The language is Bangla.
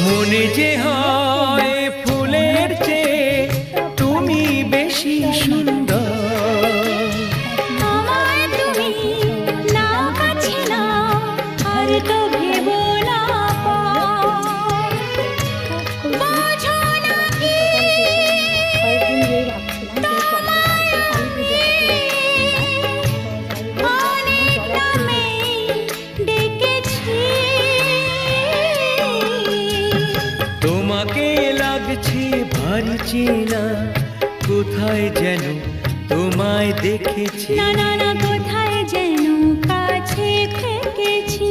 মনে যে হয় ফুলের চেয়ে তুমি বেশি সুন্দর। আমায় তুমি না কাছে না আর তো ভেবো না বোঝো না কি তোমায় আমি অনেক নামে ডেকেছি। তোমাকে লাগছে ভারী চেনা, কোথায় যেন তোমায় দেখেছি। না না না কোথায় যেন কাছে থেকেছি।